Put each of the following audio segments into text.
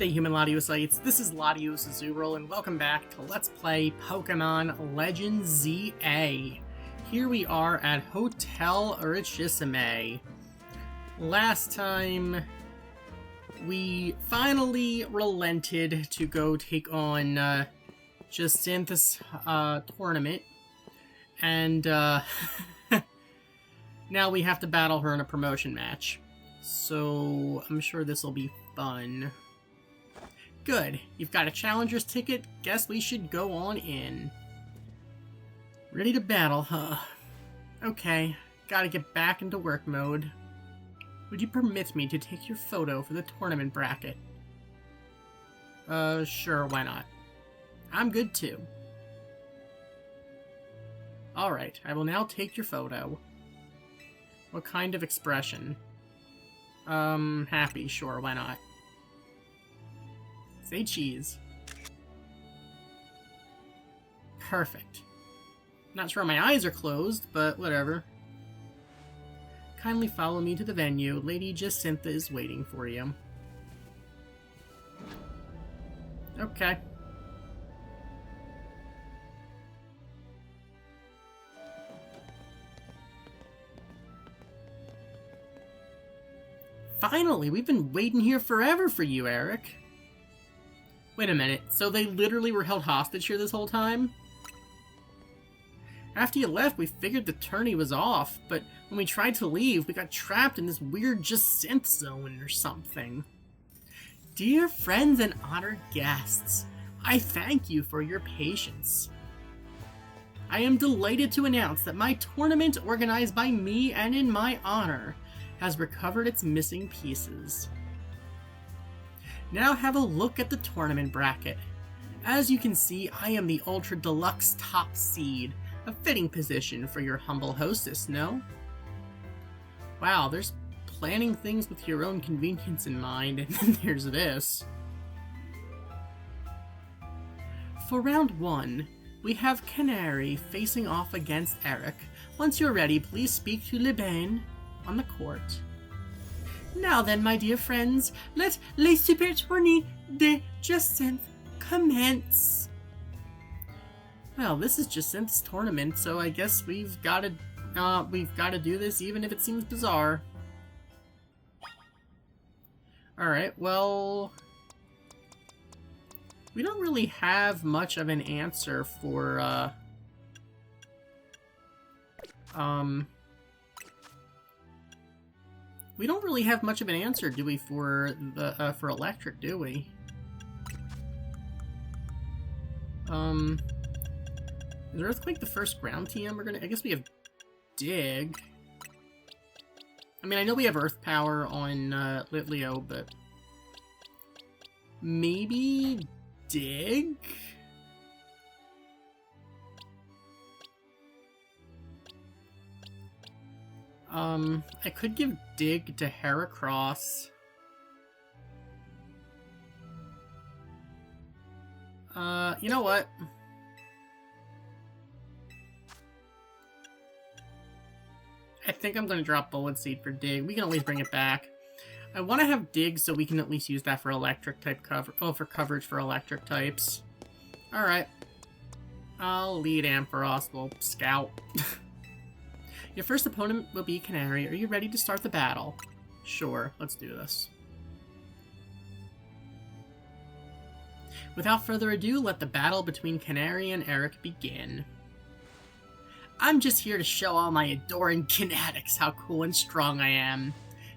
day, human Latiosites. This is LatiosAzurill, and welcome back to Let's Play Pokemon Legends ZA. Here we are at Hotel Urichisime. Last time, we finally relented to go take on Jacynth's tournament, and now we have to battle her in a promotion match. So, I'm sure this will be fun. Good. You've got a challenger's ticket. Guess we should go on in. Ready to battle, huh? Okay. Gotta get back into work mode. Would you permit me to take your photo for the tournament bracket? Sure, why not? I'm good too. Alright, I will now take your photo. What kind of expression? Happy, sure, why not? Say cheese. Perfect. Not sure my eyes are closed, but whatever. Kindly follow me to the venue. Lady Jacintha is waiting for you. Okay. Finally, we've been waiting here forever for you, Eric. Wait a minute, so they literally were held hostage here this whole time? After you left, we figured the tourney was off, but when we tried to leave, we got trapped in this weird Jacinth zone or something. Dear friends and honored guests, I thank you for your patience. I am delighted to announce that my tournament, organized by me and in my honor, has recovered its missing pieces. Now have a look at the tournament bracket. As you can see, I am the Ultra Deluxe top seed, a fitting position for your humble hostess, no? Wow, there's planning things with your own convenience in mind, and then there's this. For round 1, we have Canary facing off against Eric. Once you're ready, please speak to Libane on the court. Now then, my dear friends, let les super tournées de Jacinth commence. Well, this is Jacynth's tournament, so I guess we've got to do this, even if it seems bizarre. All right, well, we don't really have much of an answer for we don't really have much of an answer, do we, for the for electric, do we? Is Earthquake the first ground TM we're gonna? I guess we have Dig. I mean, I know we have Earth Power on Litleo, but maybe Dig. I could give Dig to Heracross. You know what? I think I'm going to drop Bullet Seed for Dig. We can always bring it back. I want to have Dig so we can at least use that for electric type cover. Oh, for coverage for electric types. Alright. I'll lead Ampharos. We'll scout. Your first opponent will be Canary. Are you ready to start the battle? Sure, let's do this. Without further ado, let the battle between Canary and Eric begin. I'm just here to show all my adoring kinetics how cool and strong I am.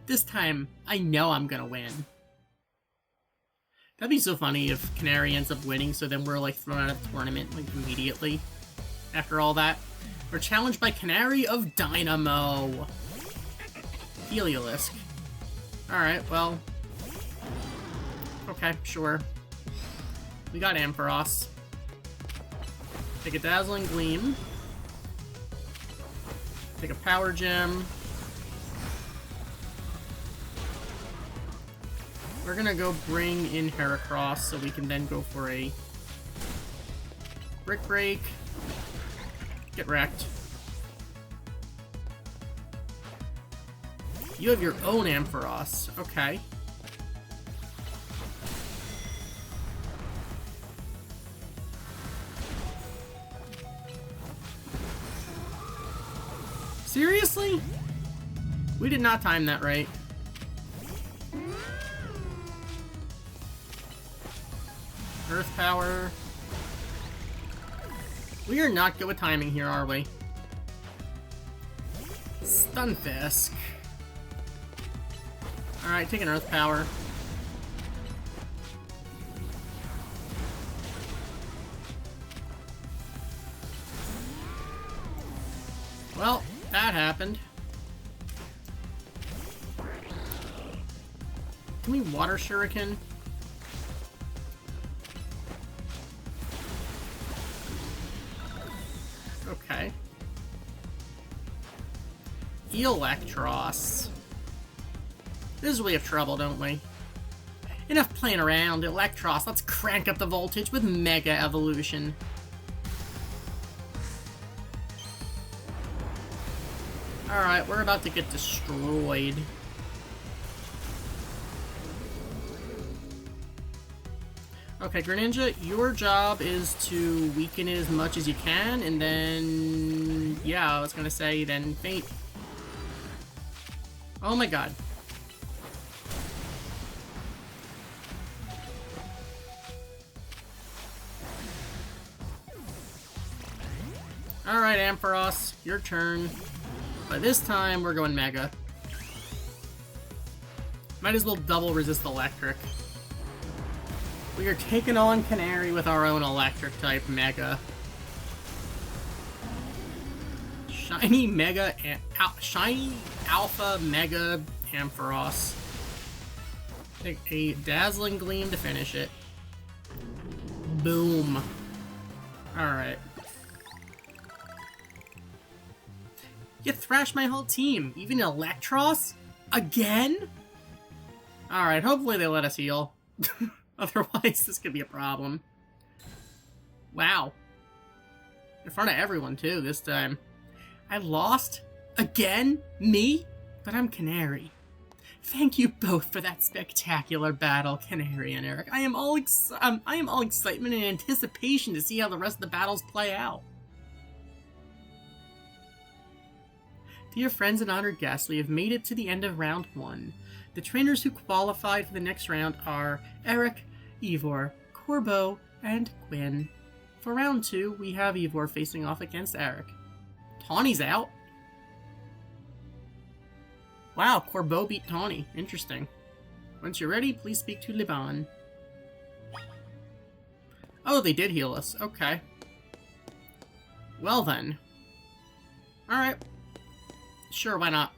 This time, I know I'm gonna win. That'd be so funny if Canary ends up winning, so then we're like thrown out of the tournament like immediately after all that. We're challenged by Canary of Dynamo. Heliolisk. Alright, well. Okay, sure. We got Ampharos. Take a Dazzling Gleam. Take a Power Gem. We're gonna go bring in Heracross so we can then go for a Brick Break. Get wrecked. You have your own Ampharos. Okay. Seriously? We did not time that right. Earth power. We are not good with timing here, are we? Stunfisk. Alright, take an Earth power. Well, that happened. Can we water shuriken? Okay. Electros. This is where we have trouble, don't we? Enough playing around, Electros. Let's crank up the voltage with Mega Evolution. Alright, we're about to get destroyed. Okay, Greninja, your job is to weaken it as much as you can, and then... yeah, I was gonna say, then faint. Oh my god. Alright, Ampharos, your turn. But this time, we're going Mega. Might as well double resist Electric. We are taking on Canary with our own Electric type Mega. Shiny Mega, Shiny Alpha Mega Ampharos. Take a Dazzling Gleam to finish it. Boom. Alright. You thrashed my whole team, even Electros? Again? Alright, hopefully they let us heal. Otherwise, this could be a problem. Wow. In front of everyone, too, this time. I lost? Again? Me? But I'm Canary. Thank you both for that spectacular battle, Canary and Eric. I am all excitement and anticipation to see how the rest of the battles play out. Dear friends and honored guests, we have made it to the end of round 1. The trainers who qualified for the next round are Eric, Ivor, Corbeau, and Quinn. For round 2, we have Ivor facing off against Eric. Tawny's out? Wow, Corbeau beat Tawny. Interesting. Once you're ready, please speak to Liban. Oh, they did heal us. Okay. Well then. Alright. Sure, why not?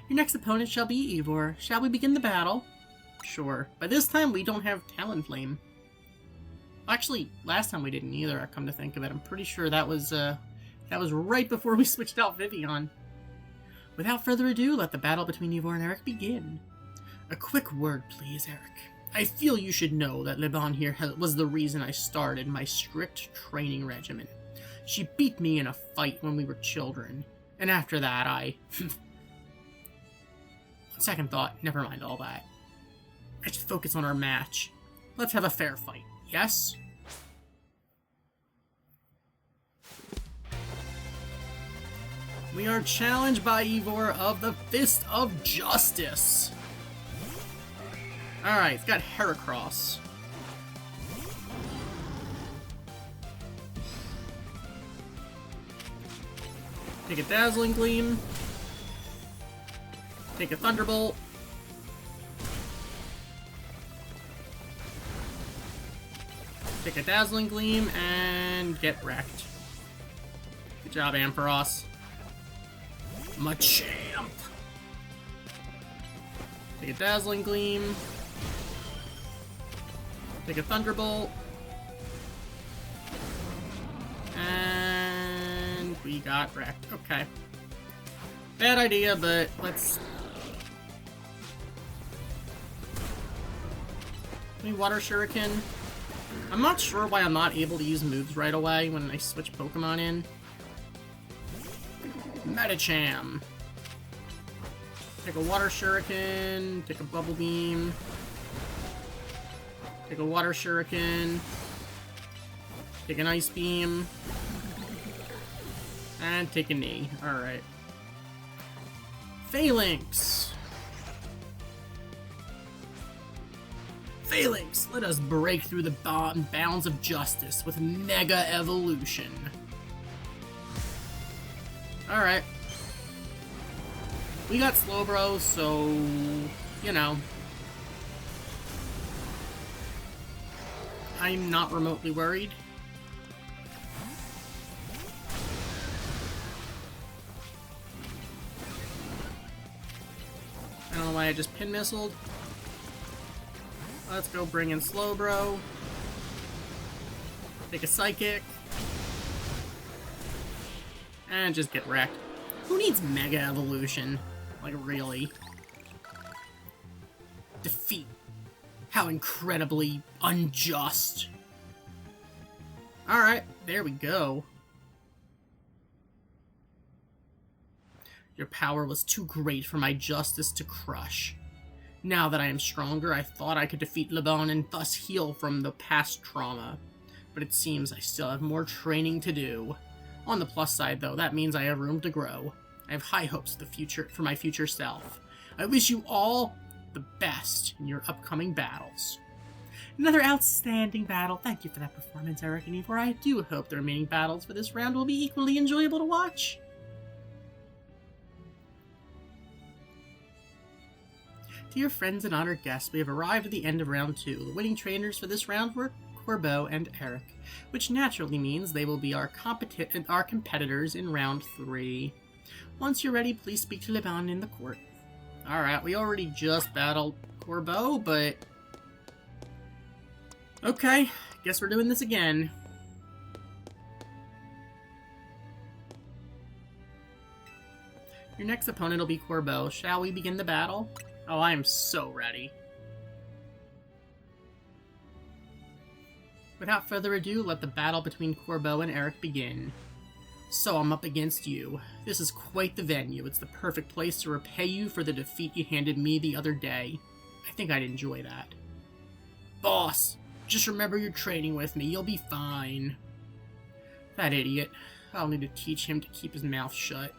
Your next opponent shall be Ivor. Shall we begin the battle? Sure. By this time, we don't have Talonflame. Actually, last time we didn't either, I come to think of it. I'm pretty sure that was right before we switched out Vivian. Without further ado, let the battle between Ivor and Eric begin. A quick word, please, Eric. I feel you should know that Liban here was the reason I started my strict training regimen. She beat me in a fight when we were children. And after that, on second thought, never mind all that. I should focus on our match. Let's have a fair fight, yes? We are challenged by Ivor of the Fist of Justice. Alright, it's got Heracross. Take a Dazzling Gleam. Take a Thunderbolt. Take a Dazzling Gleam and get wrecked. Good job, Ampharos. Machamp! Take a Dazzling Gleam. Take a Thunderbolt. And we got wrecked. Okay. Bad idea, but let's... Can we Water Shuriken? I'm not sure why I'm not able to use moves right away when I switch Pokemon in. Medicham. Take a Water Shuriken. Take a Bubble Beam. Take a Water Shuriken. Take an Ice Beam. And take a knee. Alright. Phalanx! Phalanx, let us break through the bounds of justice with Mega Evolution. Alright. We got Slowbro, so, you know. I'm not remotely worried. I don't know why I just pin missiled. Let's go bring in Slowbro. Take a Psychic. And just get wrecked. Who needs Mega Evolution? Like, really? Defeat. How incredibly unjust. Alright, there we go. Your power was too great for my justice to crush. Now that I am stronger, I thought I could defeat Leban and thus heal from the past trauma. But it seems I still have more training to do. On the plus side, though, that means I have room to grow. I have high hopes for my future self. I wish you all the best in your upcoming battles. Another outstanding battle. Thank you for that performance, Eric and Ivor. I do hope the remaining battles for this round will be equally enjoyable to watch. Dear friends and honored guests, we have arrived at the end of round 2. The winning trainers for this round were Corbeau and Eric, which naturally means they will be our competitors in round 3. Once you're ready, please speak to Leban in the court. Alright, we already just battled Corbeau, but... okay, guess we're doing this again. Your next opponent will be Corbeau. Shall we begin the battle? Oh, I am so ready. Without further ado, let the battle between Corbeau and Eric begin. So I'm up against you. This is quite the venue. It's the perfect place to repay you for the defeat you handed me the other day. I think I'd enjoy that. Boss, just remember you're training with me. You'll be fine. That idiot. I'll need to teach him to keep his mouth shut.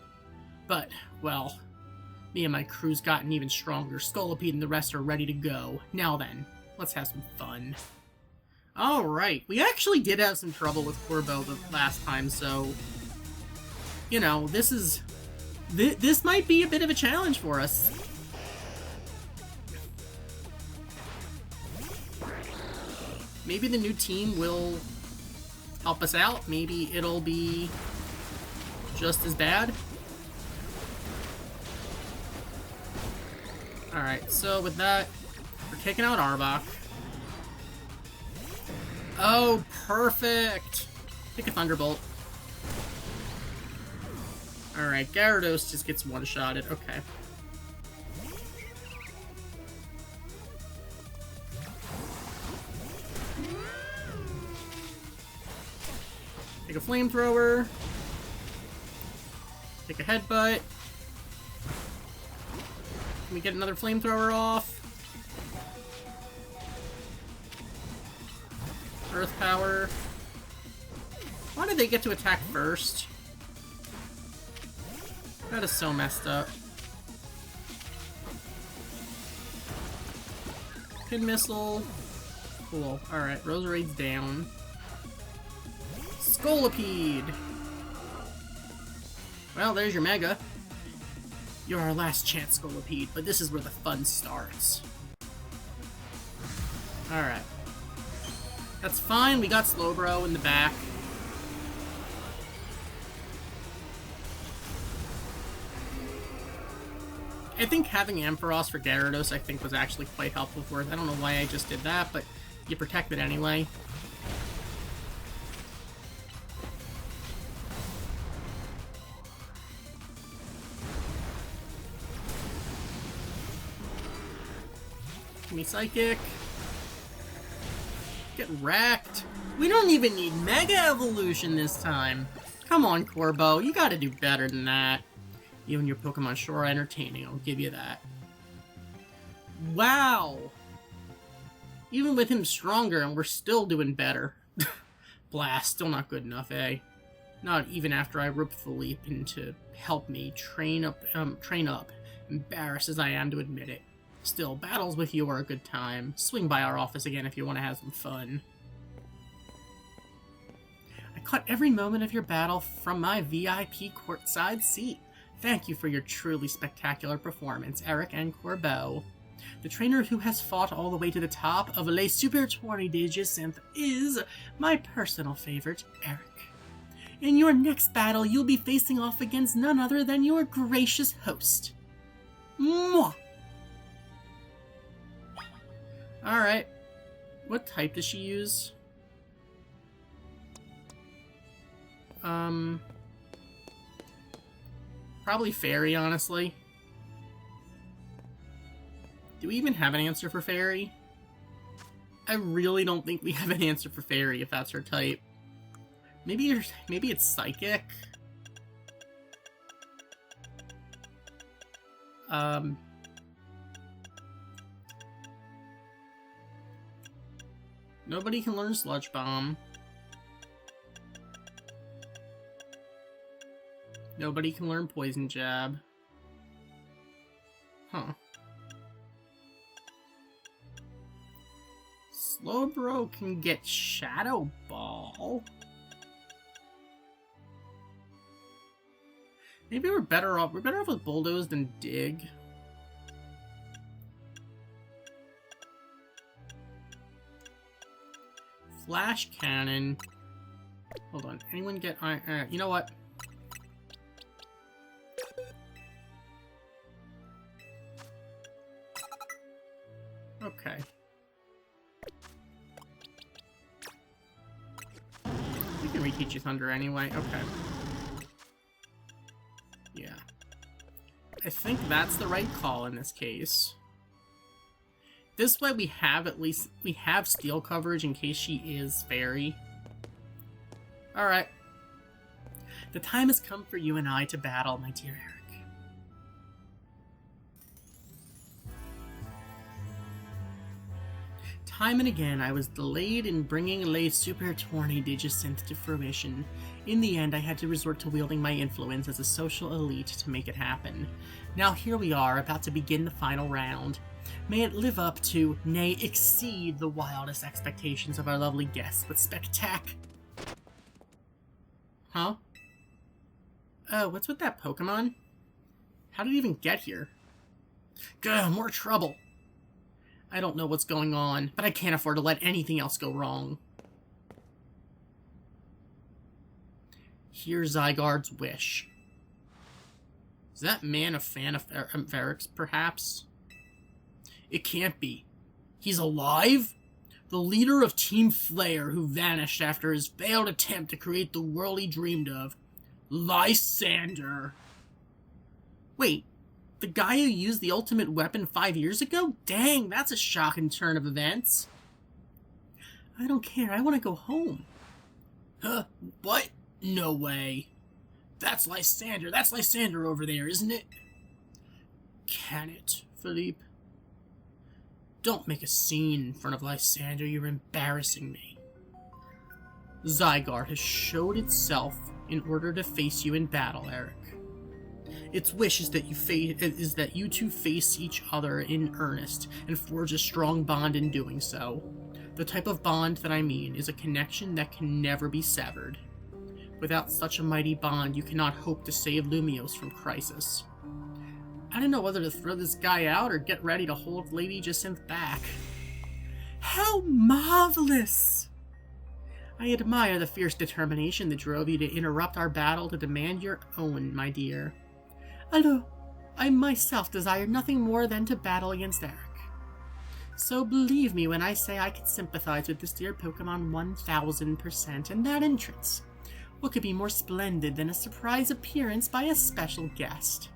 But, well, me and my crew's gotten even stronger. Scolipede and the rest are ready to go. Now then, let's have some fun. Alright, we actually did have some trouble with Corbeau the last time, so... you know, this might be a bit of a challenge for us. Maybe the new team will help us out. Maybe it'll be just as bad. Alright, so with that, we're taking out Arbok. Oh, perfect! Take a Thunderbolt. Alright, Gyarados just gets one-shotted. Okay. Take a Flamethrower. Take a Headbutt. Can we get another Flamethrower off? Earth Power. Why did they get to attack first? That is so messed up. Pin Missile. Cool. Alright, Roserade's down. Scolipede! Well, there's your Mega. You're our last chance, Scolipede, but this is where the fun starts. Alright. That's fine, we got Slowbro in the back. I think having Ampharos for Gyarados, I think, was actually quite helpful for us. I don't know why I just did that, but you protect it anyway. Give me Psychic. Get wrecked. We don't even need Mega Evolution this time. Come on, Corbeau, you gotta do better than that. You and your Pokemon sure are entertaining, I'll give you that. Wow! Even with him stronger, and we're still doing better. Blast, still not good enough, eh? Not even after I roped Philippe in to help me train up and embarrassed as I am to admit it. Still, battles with you are a good time. Swing by our office again if you want to have some fun. I caught every moment of your battle from my VIP courtside seat. Thank you for your truly spectacular performance, Eric and Corbeau. The trainer who has fought all the way to the top of Les Supertory de Jacinth is my personal favorite, Eric. In your next battle, you'll be facing off against none other than your gracious host. Mwah! Alright. What type does she use? Probably fairy, honestly. Do we even have an answer for fairy? I really don't think we have an answer for fairy if that's her type. Maybe it's psychic. Nobody can learn Sludge Bomb. Nobody can learn Poison Jab. Huh. Slowbro can get Shadow Ball. Maybe we're better off with Bulldoze than Dig. Flash Cannon. Hold on. Anyone get iron? You know what? Okay. We can reteach you Thunder anyway. Okay. Yeah. I think that's the right call in this case. This way we have steel coverage in case she is fairy. Alright. The time has come for you and I to battle, my dear Eric. Time and again, I was delayed in bringing Les Supertory de Jacinth to fruition. In the end, I had to resort to wielding my influence as a social elite to make it happen. Now here we are, about to begin the final round. May it live up to, nay, exceed the wildest expectations of our lovely guests with Huh? Oh, what's with that Pokemon? How did it even get here? Gah, more trouble! I don't know what's going on, but I can't afford to let anything else go wrong. Here's Zygarde's wish. Is that man a fan of Eric's, perhaps? It can't be. He's alive? The leader of Team Flare who vanished after his failed attempt to create the world he dreamed of. Lysander. Wait. The guy who used the ultimate weapon 5 years ago? Dang, that's a shocking turn of events. I don't care, I want to go home. Huh? What? No way. That's Lysander over there, isn't it? Can it, Philippe? Don't make a scene in front of Lysander, you're embarrassing me. Zygarde has showed itself in order to face you in battle, Eric. Its wish is that you two face each other in earnest and forge a strong bond in doing so. The type of bond that I mean is a connection that can never be severed. Without such a mighty bond, you cannot hope to save Lumiose from crisis. I don't know whether to throw this guy out or get ready to hold Lady Jacinth back. How marvelous! I admire the fierce determination that drove you to interrupt our battle to demand your own, my dear. Although, I myself desire nothing more than to battle against Eric. So believe me when I say I can sympathize with this dear Pokemon 1000% in that entrance. What could be more splendid than a surprise appearance by a special guest?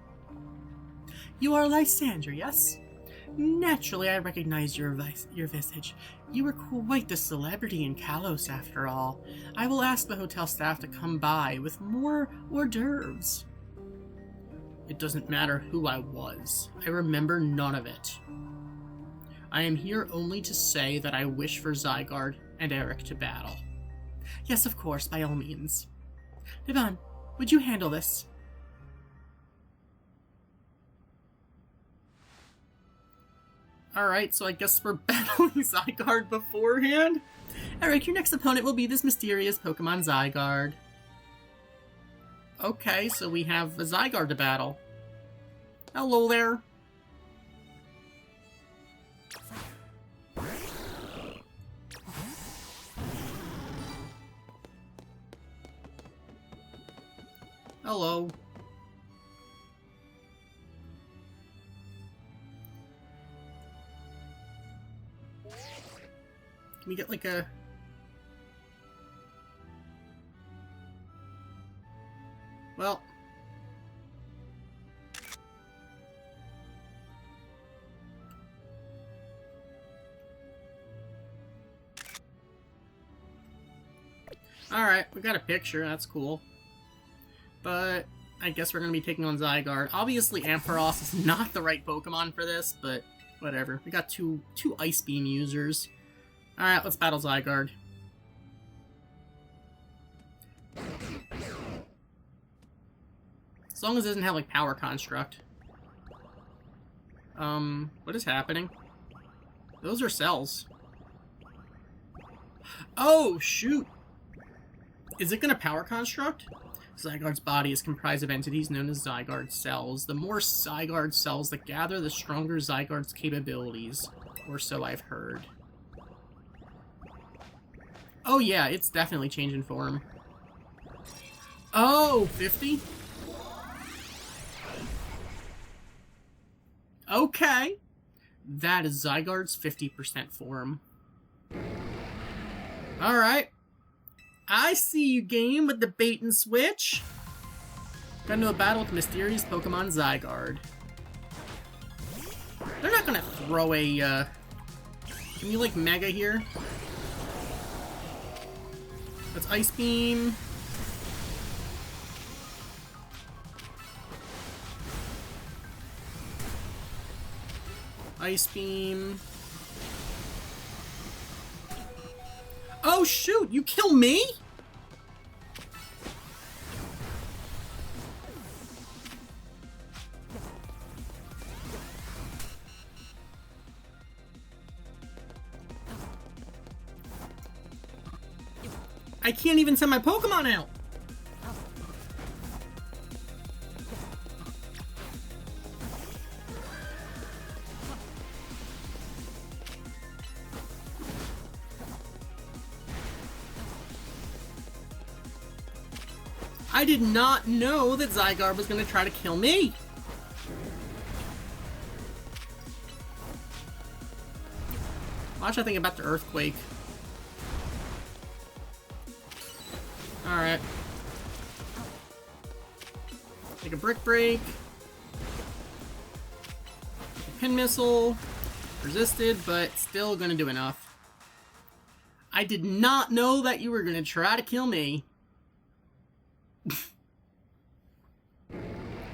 You are Lysander, yes? Naturally, I recognize your visage. You were quite the celebrity in Kalos, after all. I will ask the hotel staff to come by with more hors d'oeuvres. It doesn't matter who I was. I remember none of it. I am here only to say that I wish for Zygarde and Eric to battle. Yes, of course, by all means. Devon, would you handle this? Alright, so I guess we're battling Zygarde beforehand? Eric, your next opponent will be this mysterious Pokemon Zygarde. Okay, so we have a Zygarde to battle. Hello there. Hello. Can we get like a... Well... Alright, we got a picture, that's cool. But I guess we're going to be taking on Zygarde. Obviously, Ampharos is not the right Pokemon for this, but whatever. We got two Ice Beam users. Alright, let's battle Zygarde. As long as it doesn't have, like, Power Construct. What is happening? Those are cells. Oh, shoot! Is it gonna Power Construct? Zygarde's body is comprised of entities known as Zygarde cells. The more Zygarde cells that gather, the stronger Zygarde's capabilities. Or so I've heard. Oh yeah, it's definitely changing form. Oh, 50? Okay. That is Zygarde's 50% form. Alright. I see you, game, with the bait and switch. Got into a battle with mysterious Pokemon Zygarde. They're not gonna throw a, Can we, like, Mega here? That's Ice Beam. Ice Beam. Oh shoot, you kill me? I can't even send my Pokemon out. I did not know that Zygarde was going to try to kill me. Watch, I think about the Earthquake. Alright. Take a Brick Break. Pin Missile. Resisted, but still gonna do enough. I did not know that you were gonna try to kill me.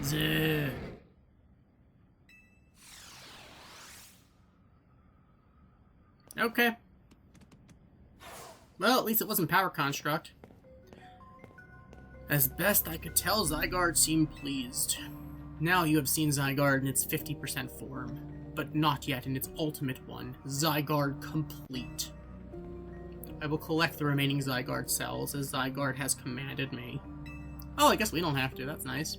Zuh. Okay. Well, at least it wasn't Power Construct. As best I could tell, Zygarde seemed pleased. Now you have seen Zygarde in its 50% form, but not yet in its ultimate one, Zygarde Complete. I will collect the remaining Zygarde cells, as Zygarde has commanded me. Oh, I guess we don't have to, that's nice.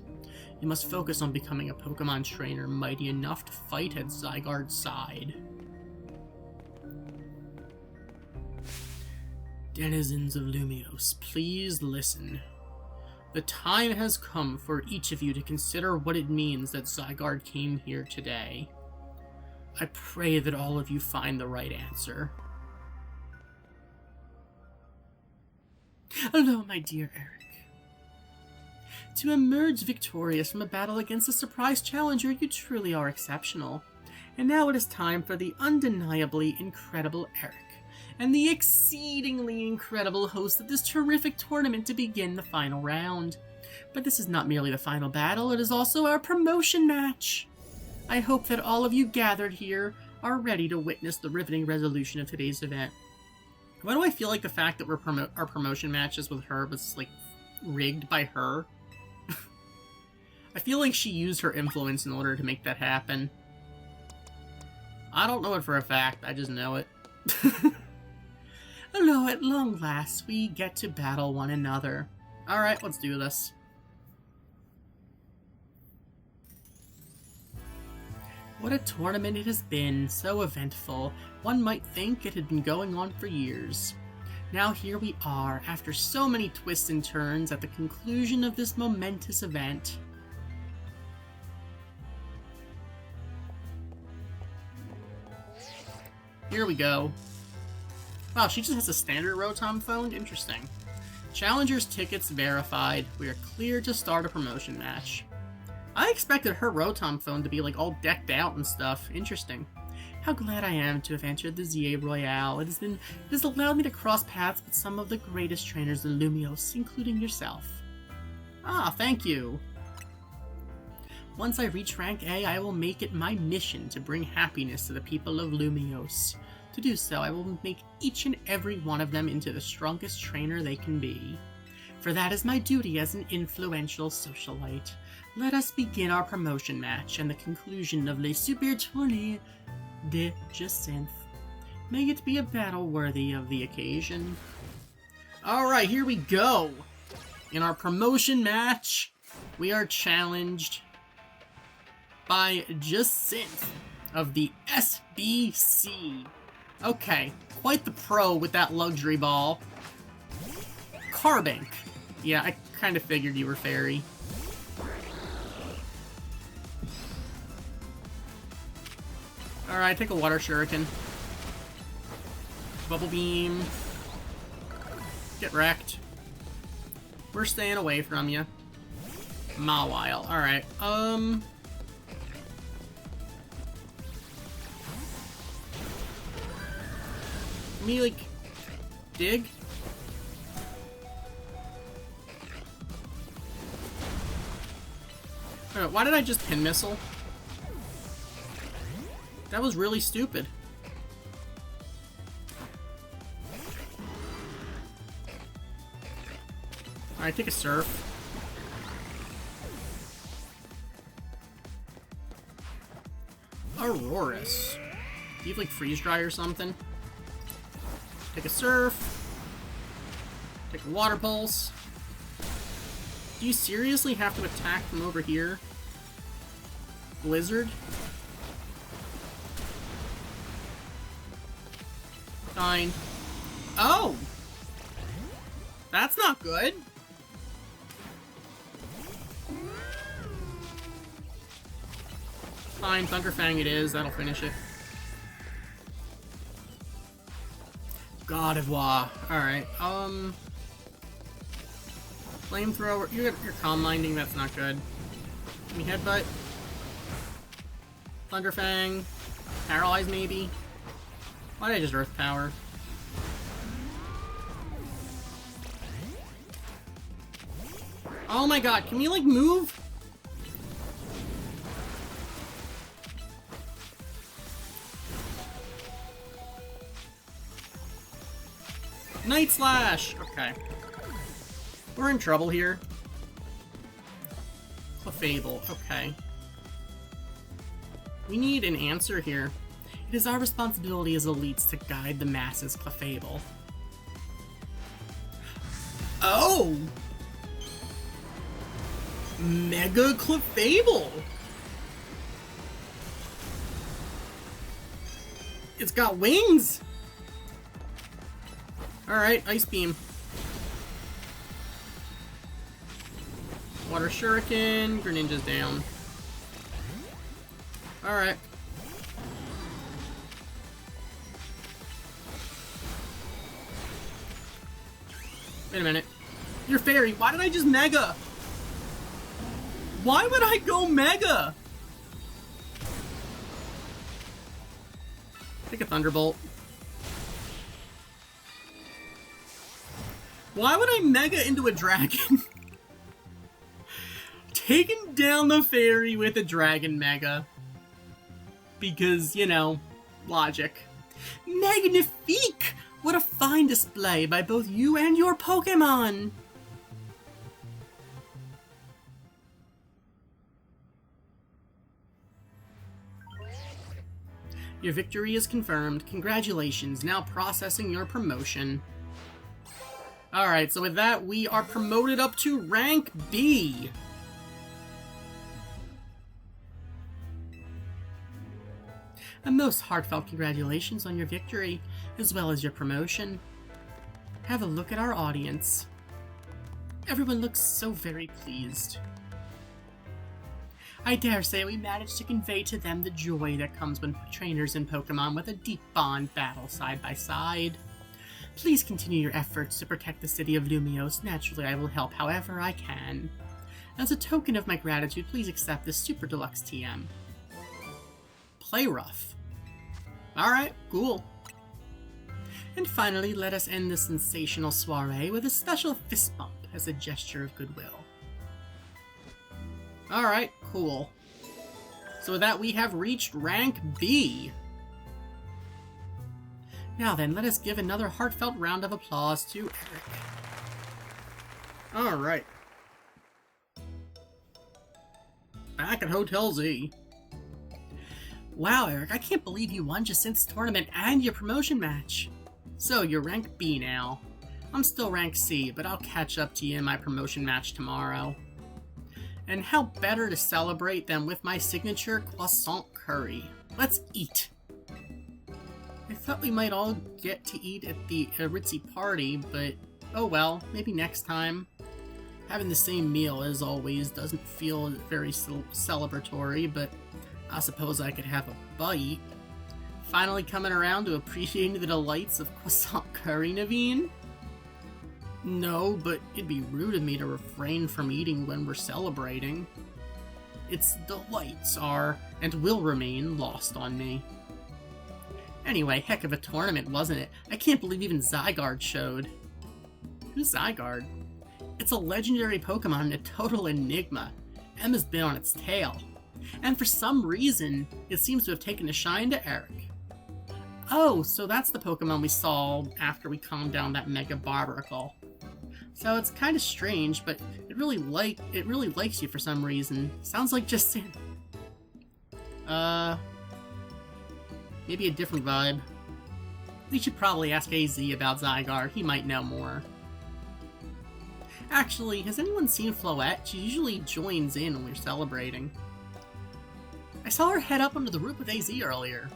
You must focus on becoming a Pokemon trainer mighty enough to fight at Zygarde's side. Denizens of Lumiose, please listen. The time has come for each of you to consider what it means that Zygarde came here today. I pray that all of you find the right answer. Hello, my dear Eric. To emerge victorious from a battle against a surprise challenger, you truly are exceptional. And now it is time for the undeniably incredible Eric, and the exceedingly incredible host of this terrific tournament to begin the final round. But this is not merely the final battle, it is also our promotion match. I hope that all of you gathered here are ready to witness the riveting resolution of today's event. Why do I feel like the fact that our promotion matches with her was, like, rigged by her? I feel like she used her influence in order to make that happen. I don't know it for a fact, I just know it. Hello, at long last, we get to battle one another. Alright, let's do this. What a tournament it has been, so eventful. One might think it had been going on for years. Now here we are, after so many twists and turns, at the conclusion of this momentous event. Here we go. Wow, she just has a standard Rotom phone? Interesting. Challenger's tickets verified. We are clear to start a promotion match. I expected her Rotom phone to be like all decked out and stuff. Interesting. How glad I am to have entered the ZA Royale. It has allowed me to cross paths with some of the greatest trainers in Lumiose, including yourself. Ah, thank you. Once I reach rank A, I will make it my mission to bring happiness to the people of Lumiose. To do so, I will make each and every one of them into the strongest trainer they can be. For that is my duty as an influential socialite. Let us begin our promotion match and the conclusion of Les Super Tournées de Jacinthe. May it be a battle worthy of the occasion. Alright, here we go! In our promotion match, we are challenged by Jacinthe of the SBC. Okay, quite the pro with that luxury ball. Carbink. Yeah, I kind of figured you were fairy. Alright, take a water shuriken. Bubble beam. Get wrecked. We're staying away from you. Mawile. Alright, Let me, like, dig? Why did I just pin missile? That was really stupid. Alright, take a surf. Aurorus. Do you have like freeze dry or something? Take a surf. Take a water pulse. Do you seriously have to attack from over here? Blizzard? Fine. Oh! That's not good! Fine, Thunderfang it is, that'll finish it. God of War. Alright, Flamethrower, you're calm minding, that's not good. Give me Headbutt. Thunderfang. Paralyze maybe? Why did I just Earth Power? Oh my god, can we like move? Night Slash! Okay. We're in trouble here. Clefable, okay. We need an answer here. It is our responsibility as elites to guide the masses, Clefable. Oh! Mega Clefable! It's got wings! Alright, Ice Beam. Water Shuriken, Greninja's down. Alright. Wait a minute. You're fairy. Why did I just Mega? Why would I go Mega? Take a Thunderbolt. Why would I Mega into a dragon? Taking down the fairy with a dragon Mega. Because, you know, logic. Magnifique! What a fine display by both you and your Pokémon! Your victory is confirmed. Congratulations, now processing your promotion. Alright, so with that, we are promoted up to rank B. A most heartfelt congratulations on your victory, as well as your promotion. Have a look at our audience. Everyone looks so very pleased. I dare say we managed to convey to them the joy that comes when trainers and Pokemon with a deep bond battle side by side. Please continue your efforts to protect the city of Lumiose. Naturally, I will help however I can. As a token of my gratitude, please accept this Super Deluxe TM. Play rough. Alright, cool. And finally, let us end this sensational soiree with a special fist bump as a gesture of goodwill. Alright, cool. So with that, we have reached rank B. Now then, let us give another heartfelt round of applause to Eric. Alright. Back at Hotel Z. Wow, Eric, I can't believe you won Jacint's tournament and your promotion match. So, you're rank B now. I'm still rank C, but I'll catch up to you in my promotion match tomorrow. And how better to celebrate than with my signature croissant curry. Let's eat. I thought we might all get to eat at the ritzy party, but oh well, maybe next time. Having the same meal as always doesn't feel very celebratory, but I suppose I could have a bite. Finally coming around to appreciating the delights of croissant curry, Naveen? No, but it'd be rude of me to refrain from eating when we're celebrating. Its delights are, and will remain, lost on me. Anyway, heck of a tournament, wasn't it? I can't believe even Zygarde showed. Who's Zygarde? It's a legendary Pokemon and a total enigma. Emma's been on its tail. And for some reason, it seems to have taken a shine to Eric. Oh, so that's the Pokemon we saw after we calmed down that Mega Barbarcle. So it's kind of strange, but it really likes you for some reason. Sounds like just maybe a different vibe. We should probably ask AZ about Zygarde. He might know more. Actually, has anyone seen Floette? She usually joins in when we're celebrating. I saw her head up under the roof with AZ earlier.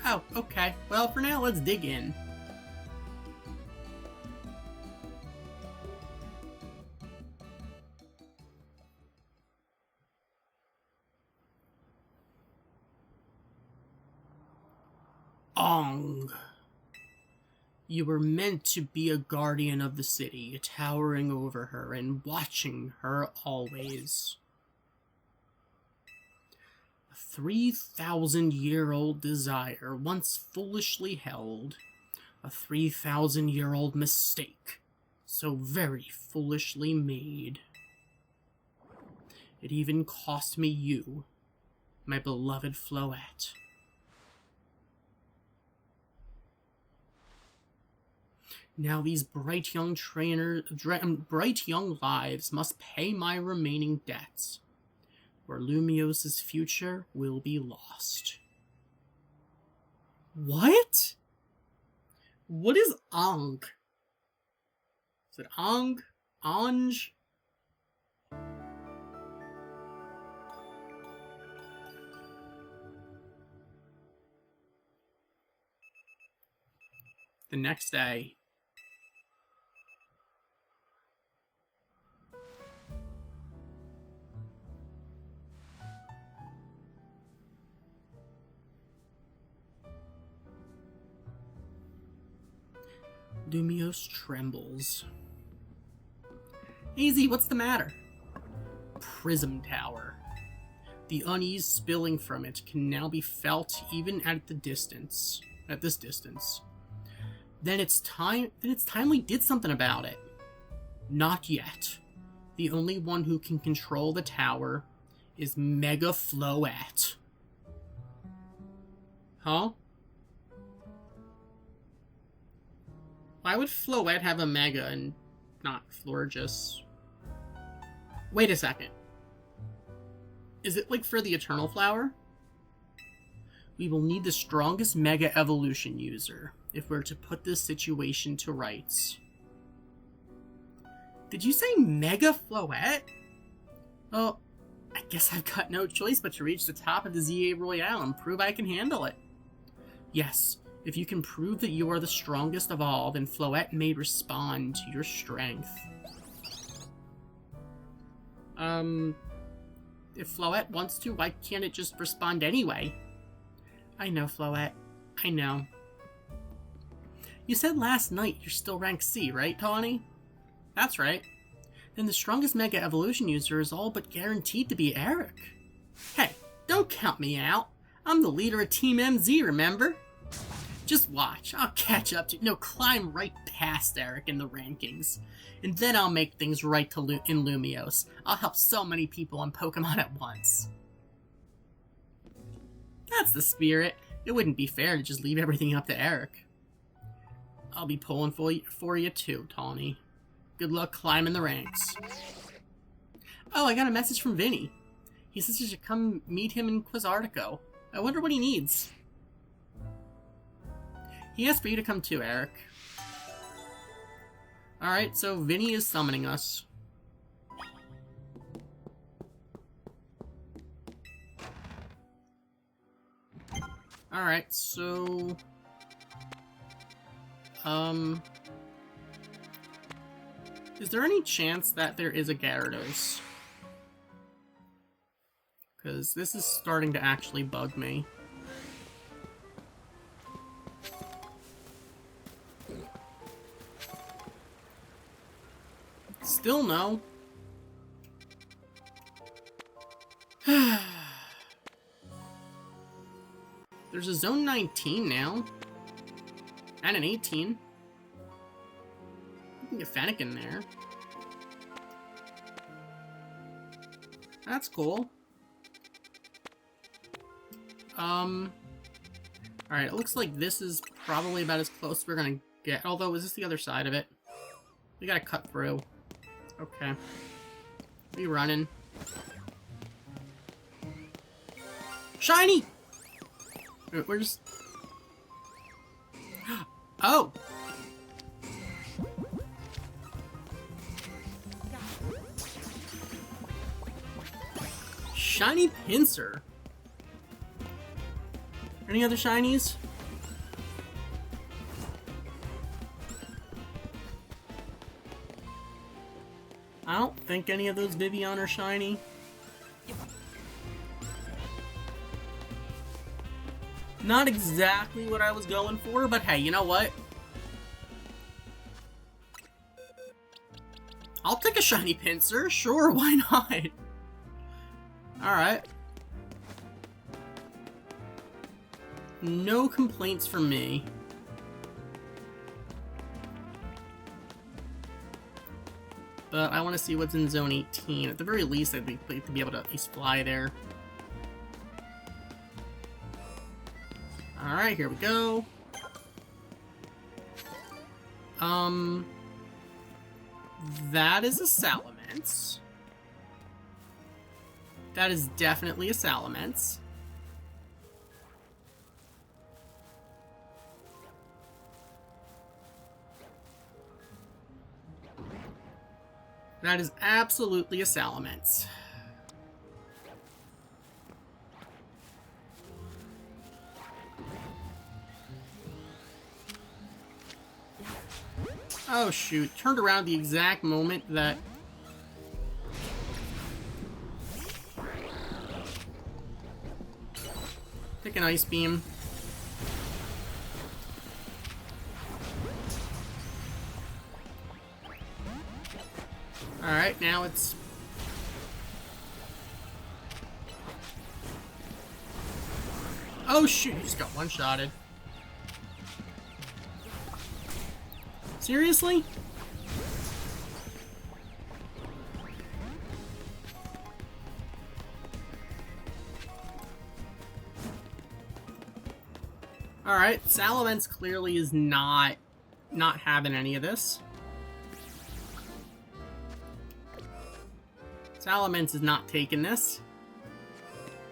Oh, okay. Well, for now, let's dig in. Ong. You were meant to be a guardian of the city, towering over her and watching her always. A 3,000-year-old desire once foolishly held. A 3,000-year-old mistake, so very foolishly made. It even cost me you, my beloved Floette. Now these bright young lives must pay my remaining debts, or Lumiose's future will be lost. What? What is Ong? Is it Ong? Ange? The next day, Lumiose trembles. AZ, what's the matter? Prism Tower. The unease spilling from it can now be felt even at this distance. Then it's time we did something about it. Not yet. The only one who can control the tower is Mega Floette. Huh? Why would Floette have a Mega and not Florges? Wait a second. Is it like for the Eternal Flower? We will need the strongest Mega Evolution user if we're to put this situation to rights. Did you say Mega Floette? Well, I guess I've got no choice but to reach the top of the ZA Royale and prove I can handle it. Yes, if you can prove that you are the strongest of all, then Floette may respond to your strength. If Floette wants to, why can't it just respond anyway? I know, Floette. I know. You said last night you're still rank C, right, Tawny? That's right. Then the strongest Mega Evolution user is all but guaranteed to be Eric. Hey, don't count me out. I'm the leader of Team MZ, remember? Just watch. I'll catch up to... No, climb right past Eric in the rankings. And then I'll make things right in Lumiose. I'll help so many people and Pokemon at once. That's the spirit. It wouldn't be fair to just leave everything up to Eric. I'll be pulling for you too, Tawny. Good luck climbing the ranks. Oh, I got a message from Vinny. He says you should come meet him in Quizartico. I wonder what he needs. He asked for you to come too, Eric. Alright, so Vinny is summoning us. Alright, so... Is there any chance that there is a Gyarados? Because this is starting to actually bug me. Still no. There's a Zone 19 now. And an 18. You can get Fennekin there. That's cool. Alright, it looks like this is probably about as close as we're gonna get. Although, is this the other side of it? We gotta cut through. Okay. We running. Shiny! We're just... Oh! Shiny Pinsir. Any other shinies? I don't think any of those Vivian are shiny. Not exactly what I was going for, but hey, you know what? I'll take a shiny Pinsir, sure, why not? Alright. No complaints from me. But I want to see what's in Zone 18. At the very least, I'd like to be able to at least fly there. Alright, here we go. That is a Salamence. That is definitely a Salamence. That is absolutely a Salamence. Oh shoot, turned around the exact moment that... Take an Ice Beam. Alright, now it's... Oh shoot, you just got one-shotted. Seriously? Alright, Salamence clearly is not having any of this. Salamence is not taking this.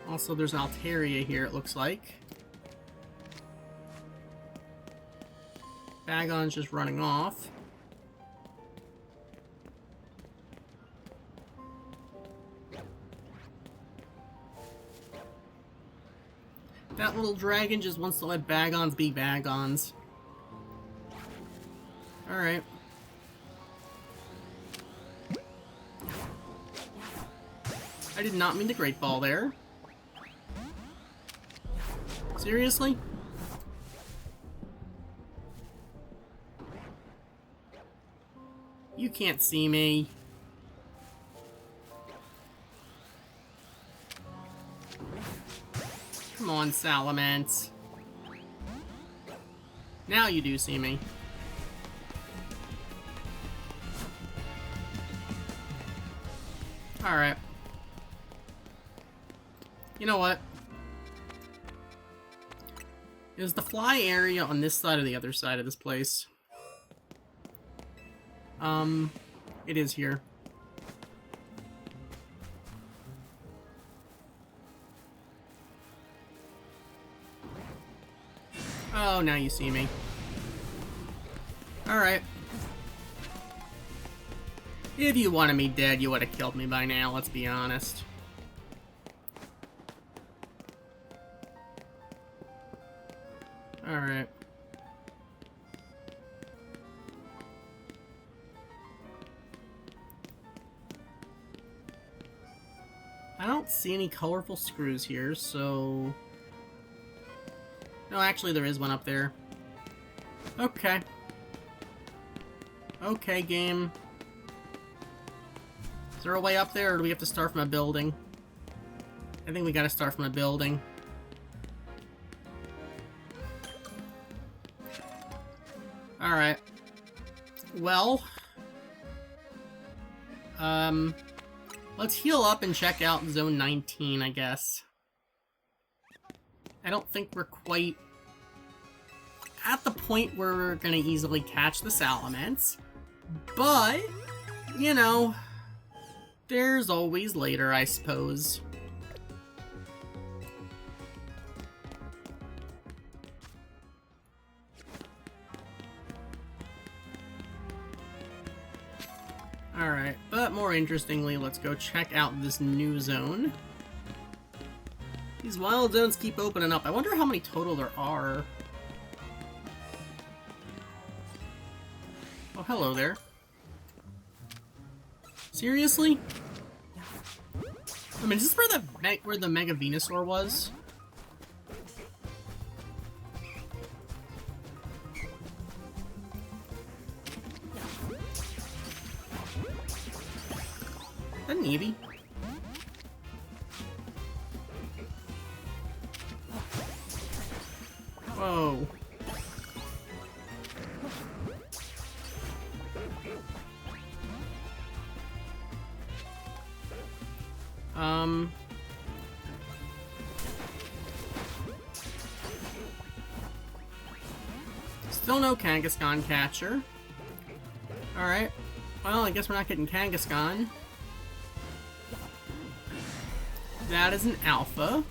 Also, there's an Altaria here, it looks like. Bagon's just running off. That little dragon just wants to let Bagons be Bagons. Alright. I did not mean to Great Ball there. Seriously? You can't see me. Come on, Salamence. Now you do see me. Alright. You know what? Is the fly area on this side or the other side of this place? It is here. Oh, now you see me. Alright. If you wanted me dead, you would have killed me by now, let's be honest. Alright. I don't see any colorful screws here, so... No, actually there is one up there. Okay. Okay, game. Is there a way up there, or do we have to start from a building? I think we gotta start from a building. Alright. Well... let's heal up and check out Zone 19, I guess. I don't think we're quite at the point where we're gonna easily catch the Salamence. But, you know, there's always later, I suppose. Alright, but more interestingly, let's go check out this new zone. These wild zones keep opening up. I wonder how many total there are. Oh, hello there. Seriously? I mean, is this where the Mega Venusaur was? Is that an Eevee? Whoa. Still no Kangaskhan catcher. Alright. Well, I guess we're not getting Kangaskhan. That is an alpha.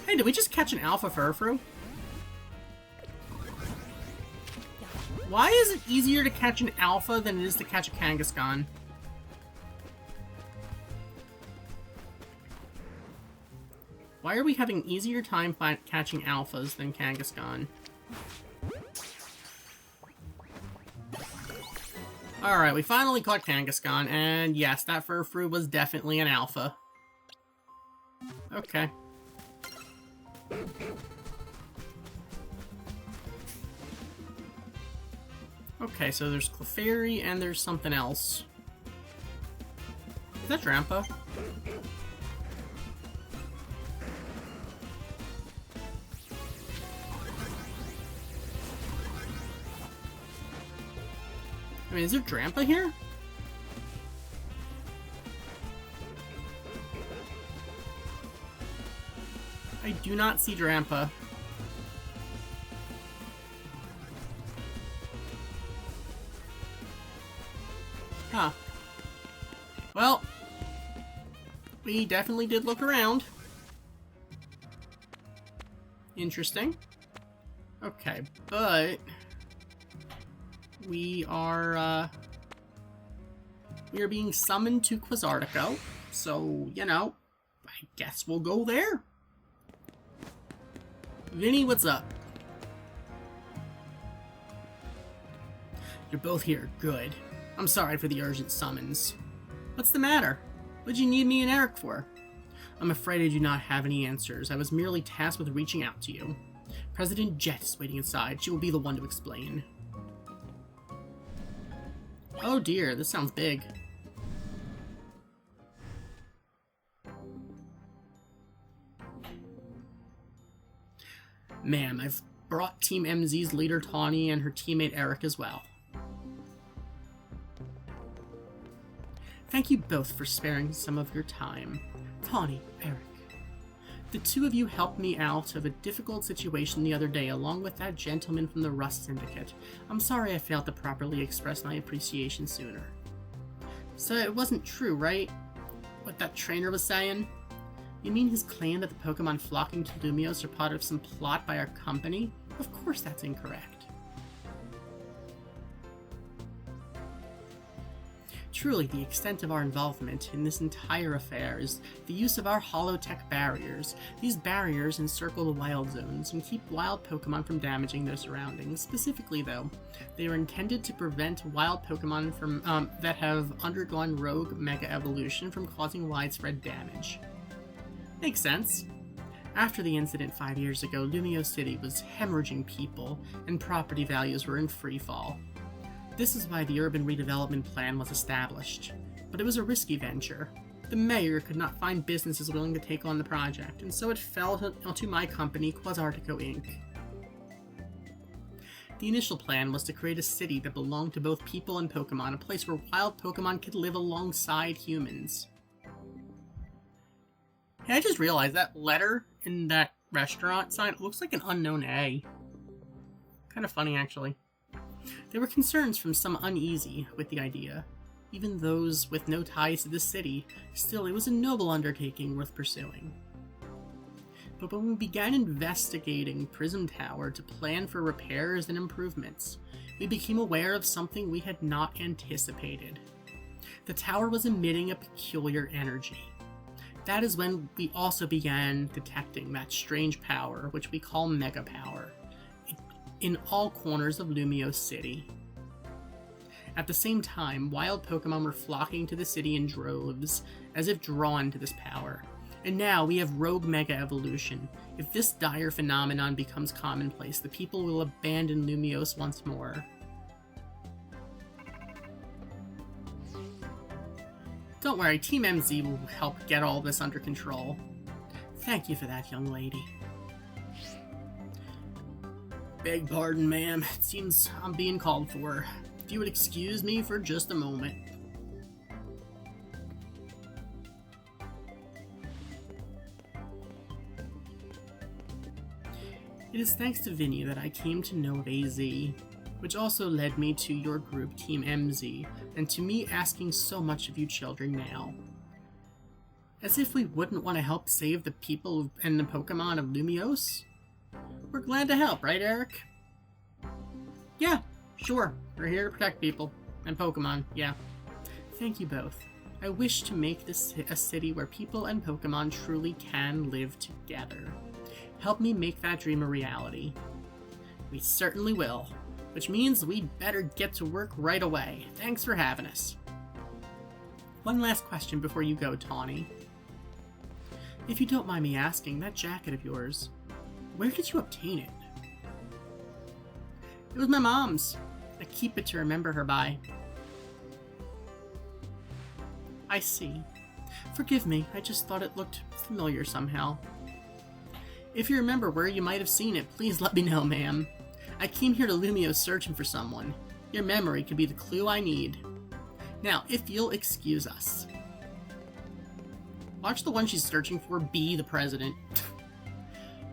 Hey, did we just catch an alpha Furfrou? Why is it easier to catch an alpha than it is to catch a Kangaskhan? Why are we having easier time catching alphas than Kangaskhan? Alright, we finally caught Kangaskhan, and yes, that Furfrou was definitely an alpha. Okay. Okay, so there's Clefairy and there's something else. Is that Drampa? I mean, is there Drampa here? I do not see Drampa. we definitely did look around. Interesting. Okay, but we are being summoned to Quasartico, so, you know, I guess we'll go there. Vinny, what's up? You're both here. Good. I'm sorry for the urgent summons. What's the matter? What'd you need me and Eric for? I'm afraid I do not have any answers. I was merely tasked with reaching out to you. President Jet is waiting inside. She will be the one to explain. Oh dear, this sounds big. Ma'am, I've brought Team MZ's leader Tawny and her teammate Eric as well. Thank you both for sparing some of your time. Tawny, Eric. The two of you helped me out of a difficult situation the other day, along with that gentleman from the Rust Syndicate. I'm sorry I failed to properly express my appreciation sooner. So it wasn't true, right? What that trainer was saying? You mean his claim that the Pokemon flocking to Lumiose are part of some plot by our company? Of course that's incorrect. Truly, the extent of our involvement in this entire affair is the use of our holotech barriers. These barriers encircle the wild zones and keep wild Pokemon from damaging their surroundings. Specifically, though, they are intended to prevent wild Pokemon from that have undergone rogue mega evolution from causing widespread damage. Makes sense. After the incident 5 years ago, Lumiose City was hemorrhaging people, and property values were in freefall. This is why the urban redevelopment plan was established. But it was a risky venture. The mayor could not find businesses willing to take on the project, and so it fell to my company, Quasartico Inc. The initial plan was to create a city that belonged to both people and Pokemon, a place where wild Pokemon could live alongside humans. Hey, I just realized that letter in that restaurant sign looks like an unknown A. Kind of funny, actually. There were concerns from some uneasy with the idea. Even those with no ties to the city, still it was a noble undertaking worth pursuing. But when we began investigating Prism Tower to plan for repairs and improvements, we became aware of something we had not anticipated. The tower was emitting a peculiar energy. That is when we also began detecting that strange power, which we call Mega Power, in all corners of Lumiose City. At the same time, wild Pokemon were flocking to the city in droves, as if drawn to this power. And now we have rogue Mega Evolution. If this dire phenomenon becomes commonplace, the people will abandon Lumiose once more. Don't worry, Team MZ will help get all this under control. Thank you for that, young lady. Beg pardon, ma'am. It seems I'm being called for. If you would excuse me for just a moment. It is thanks to Vinny that I came to know of AZ, which also led me to your group, Team MZ, and to me asking so much of you children now. As if we wouldn't want to help save the people and the Pokemon of Lumiose? We're glad to help, right, Eric? Yeah, sure. We're here to protect people. And Pokemon, yeah. Thank you both. I wish to make this a city where people and Pokemon truly can live together. Help me make that dream a reality. We certainly will. Which means we'd better get to work right away. Thanks for having us. One last question before you go, Tawny. If you don't mind me asking, that jacket of yours, where did you obtain it? It was my mom's. I keep it to remember her by. I see. Forgive me, I just thought it looked familiar somehow. If you remember where you might have seen it, please let me know, ma'am. I came here to Lumiose searching for someone. Your memory could be the clue I need. Now, if you'll excuse us. Watch the one she's searching for be the president.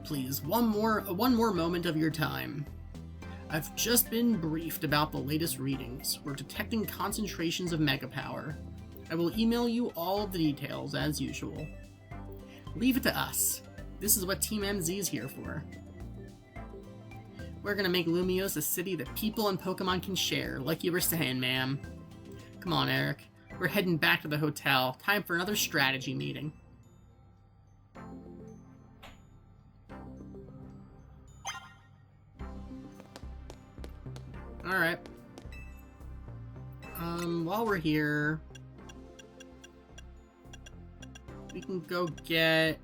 Please, one more moment of your time. I've just been briefed about the latest readings. We're detecting concentrations of Mega Power. I will email you all of the details, as usual. Leave it to us. This is what Team MZ is here for. We're gonna make Lumiose a city that people and Pokemon can share, like you were saying, ma'am. Come on, Eric. We're heading back to the hotel. Time for another strategy meeting. Alright. While we're here, we can go get...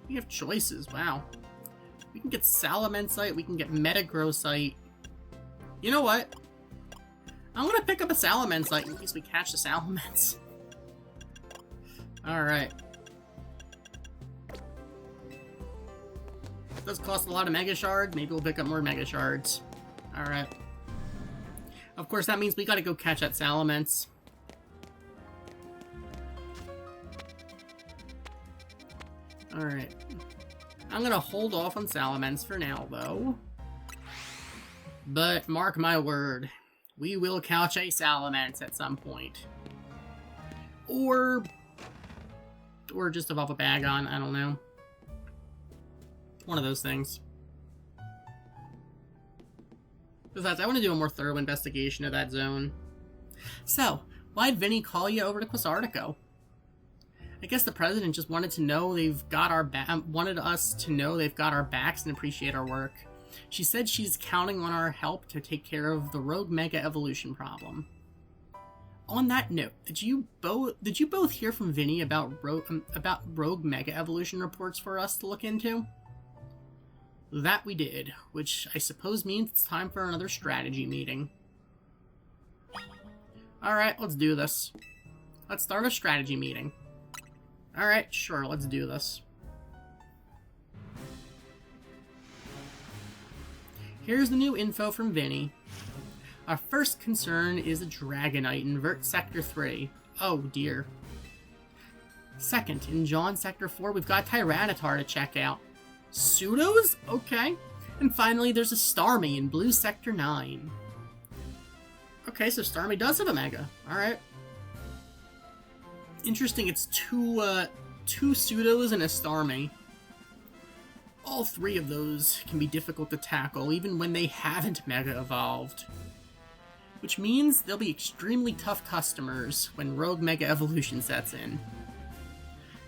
We have choices, wow. We can get Salamensite, we can get Metagrossite. You know what? I'm gonna pick up a Salamensite in case we catch the Salamence. Alright. Does cost a lot of Mega Shards. Maybe we'll pick up more Mega Shards. Alright. Of course, that means we gotta go catch that Salamence. Alright. I'm gonna hold off on Salamence for now, though. But mark my word, we will catch a Salamence at some point. Or just evolve a Bagon, I don't know. One of those things. Besides, I want to do a more thorough investigation of that zone. So, why'd Vinny call you over to Quasartico? I guess the president just wanted to know they've got our wanted us to know they've got our backs and appreciate our work. She said she's counting on our help to take care of the Rogue Mega Evolution problem. On that note, did you both hear from Vinny about Rogue Mega Evolution reports for us to look into? That we did, which I suppose means it's time for another strategy meeting. Alright, let's do this. Let's start a strategy meeting. Alright, sure, let's do this. Here's the new info from Vinny. Our first concern is a Dragonite in Vert Sector 3. Oh dear. Second, in John Sector 4, we've got Tyranitar to check out. Pseudos? Okay. And finally, there's a Starmie in Blue Sector 9. Okay, so Starmie does have a Mega. Alright. Interesting, it's two Pseudos and a Starmie. All three of those can be difficult to tackle, even when they haven't Mega Evolved. Which means they'll be extremely tough customers when Rogue Mega Evolution sets in.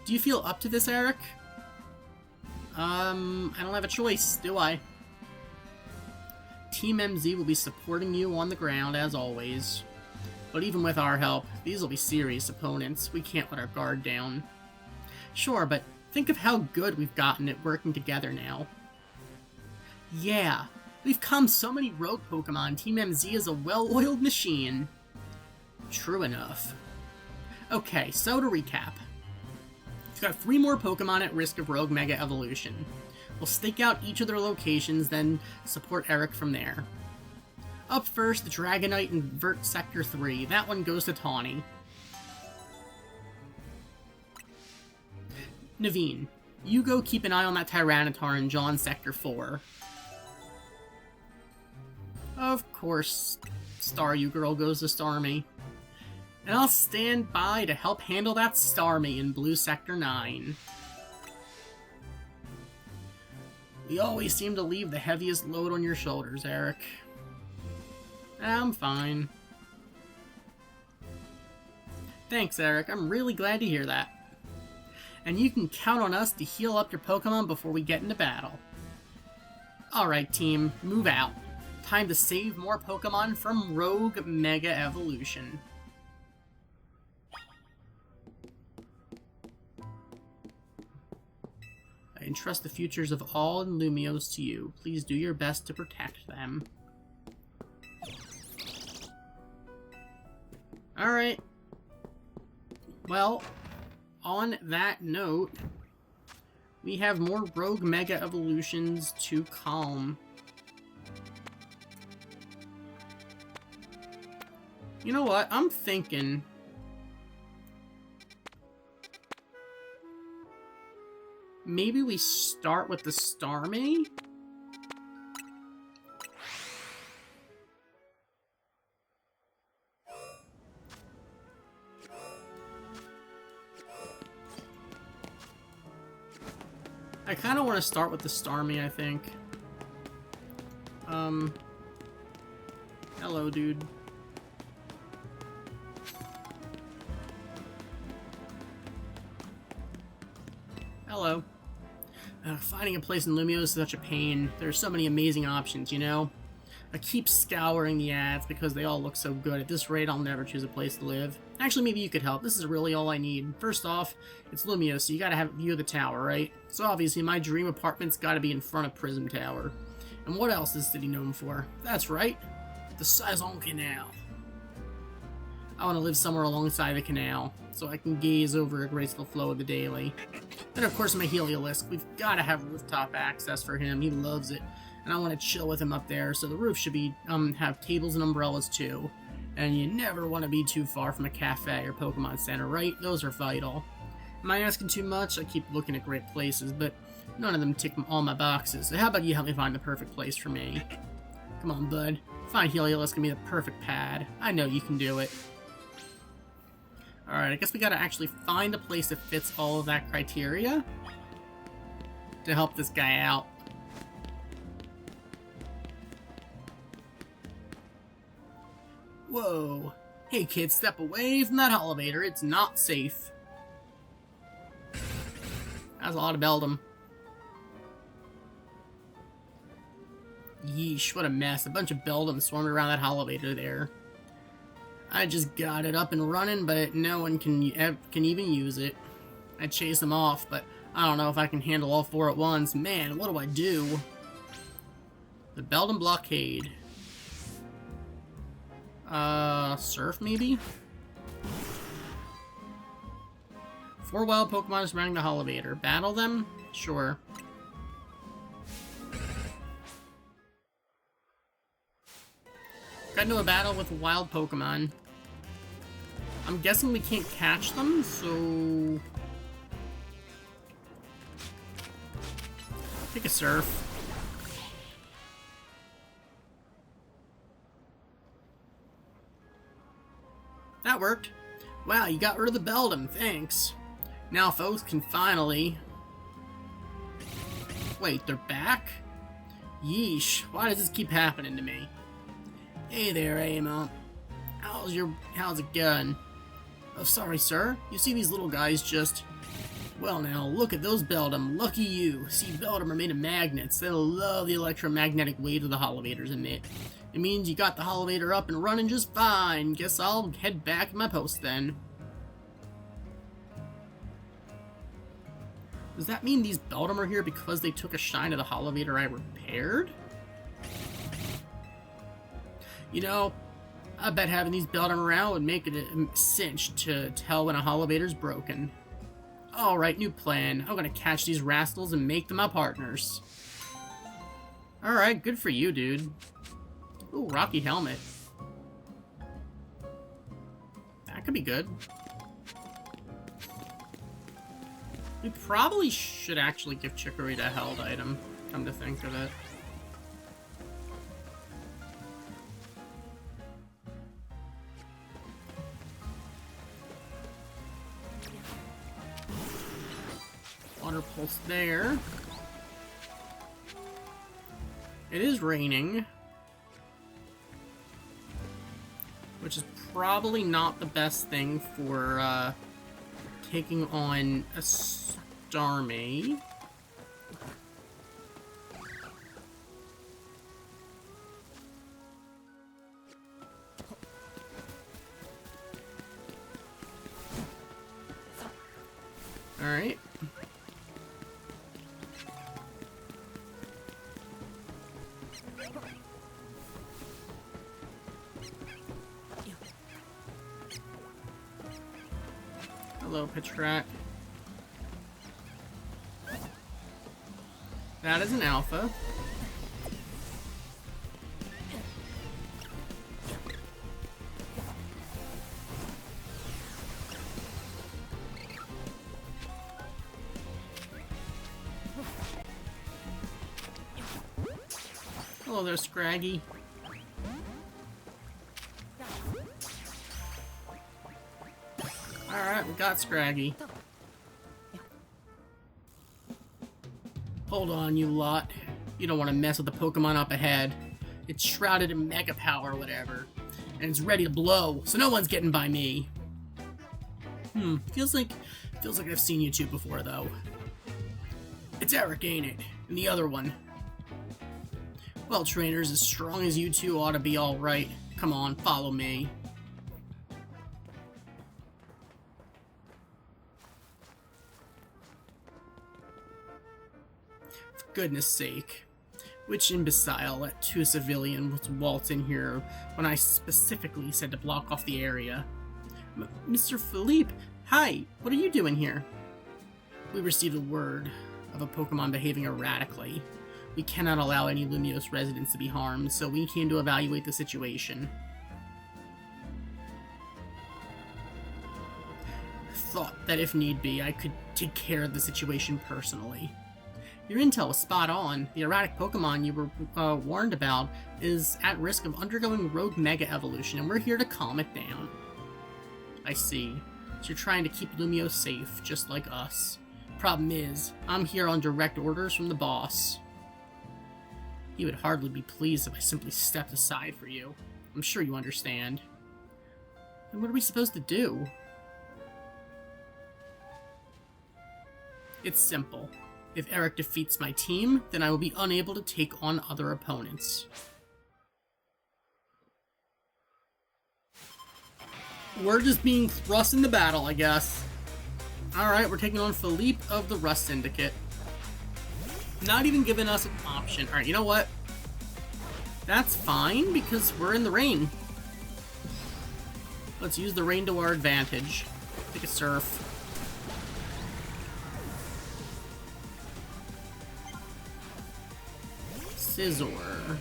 Do you feel up to this, Eric? I don't have a choice, do I? Team MZ will be supporting you on the ground, as always. But even with our help, these will be serious opponents. We can't let our guard down. Sure, but think of how good we've gotten at working together now. Yeah, we've come so many rogue Pokemon, Team MZ is a well-oiled machine. True enough. Okay, so to recap. We've got 3 more Pokemon at risk of Rogue Mega Evolution. We'll stake out each of their locations, then support Eric from there. Up first, the Dragonite in Vert Sector 3. That one goes to Tawny. Naveen, you go keep an eye on that Tyranitar in John Sector 4. Of course, Staryu Girl goes to Starmie. And I'll stand by to help handle that Starmie in Blue Sector 9. You always seem to leave the heaviest load on your shoulders, Eric. I'm fine. Thanks, Eric. I'm really glad to hear that. And you can count on us to heal up your Pokemon before we get into battle. Alright, team. Move out. Time to save more Pokemon from Rogue Mega Evolution. I entrust the futures of all in Lumiose to you. Please do your best to protect them. Alright. Well, on that note, we have more Rogue Mega Evolutions to come. You know what? I'm thinking... maybe we start with the Starmie? I kind of want to start with the Starmie, I think. Hello, dude. Hello. Finding a place in Lumio is such a pain. There's so many amazing options, you know? I keep scouring the ads because they all look so good. At this rate, I'll never choose a place to live. Actually, maybe you could help. This is really all I need. First off, it's Lumio, so you gotta have a view of the tower, right? So obviously, my dream apartment's gotta be in front of Prism Tower. And what else is the city known for? That's right, the Saison Canal. I want to live somewhere alongside the canal, so I can gaze over a graceful flow of the daily. Then of course my Heliolisk, we've got to have rooftop access for him, he loves it. And I want to chill with him up there, so the roof should be, have tables and umbrellas too. And you never want to be too far from a cafe or Pokemon Center, right? Those are vital. Am I asking too much? I keep looking at great places, but none of them tick all my boxes. So how about you help me find the perfect place for me? Come on, bud. Find Heliolisk can be the perfect pad. I know you can do it. Alright, I guess we gotta actually find a place that fits all of that criteria to help this guy out. Whoa. Hey kid, step away from that elevator. It's not safe. That's a lot of Beldum. Yeesh, what a mess. A bunch of Beldum swarming around that elevator there. I just got it up and running, but no one can even use it. I chase them off, but I don't know if I can handle all four at once. Man, what do I do? The Beldum blockade. Surf maybe? 4 wild Pokemon surrounding the elevator. Battle them? Sure. Got into a battle with a wild Pokemon. I'm guessing we can't catch them, so... Take a surf. That worked. Wow, you got rid of the Beldum, thanks. Now folks can finally... Wait, they're back? Yeesh, why does this keep happening to me? Hey there, Amo. How's it going? Oh, sorry, sir. You see these little guys just... Well now, look at those Beldum. Lucky you. See, Beldum are made of magnets. They'll love the electromagnetic waves of the Holovators emit. It means you got the Holovator up and running just fine. Guess I'll head back to my post then. Does that mean these Beldum are here because they took a shine of the Holovator I repaired? You know, I bet having these Beldum around would make it a cinch to tell when a Holovator's broken. Alright, new plan. I'm gonna catch these rascals and make them my partners. Alright, good for you, dude. Ooh, Rocky Helmet. That could be good. We probably should actually give Chicory a held item, come to think of it. Water Pulse there. It is raining. Which is probably not the best thing for taking on a Starmie. Alright. Hello, Pitchcrack. That is an alpha. Hello there, Scraggy. Alright, we got Scraggy. Hold on, you lot. You don't want to mess with the Pokemon up ahead. It's shrouded in Mega Power or whatever, and it's ready to blow, so no one's getting by me. Feels like I've seen you two before, though. It's Eric, ain't it? And the other one. Well, trainers, as strong as you two ought to be alright. Come on, follow me. For goodness sake. Which imbecile let two civilians waltz in here when I specifically said to block off the area? Mr. Philippe, hi, what are you doing here? We received a word of a Pokemon behaving erratically. We cannot allow any Lumiose residents to be harmed, so we came to evaluate the situation. Thought that if need be, I could take care of the situation personally. Your intel was spot on. The erratic Pokemon you were warned about is at risk of undergoing rogue Mega Evolution, and we're here to calm it down. I see. So you're trying to keep Lumiose safe, just like us. Problem is, I'm here on direct orders from the boss. He would hardly be pleased if I simply stepped aside for you. I'm sure you understand. Then what are we supposed to do? It's simple. If Eric defeats my team, then I will be unable to take on other opponents. We're just being thrust into battle, I guess. Alright, we're taking on Philippe of the Rust Syndicate. Not even giving us an option. Alright, you know what? That's fine, because we're in the rain. Let's use the rain to our advantage. Take a surf. Scizor.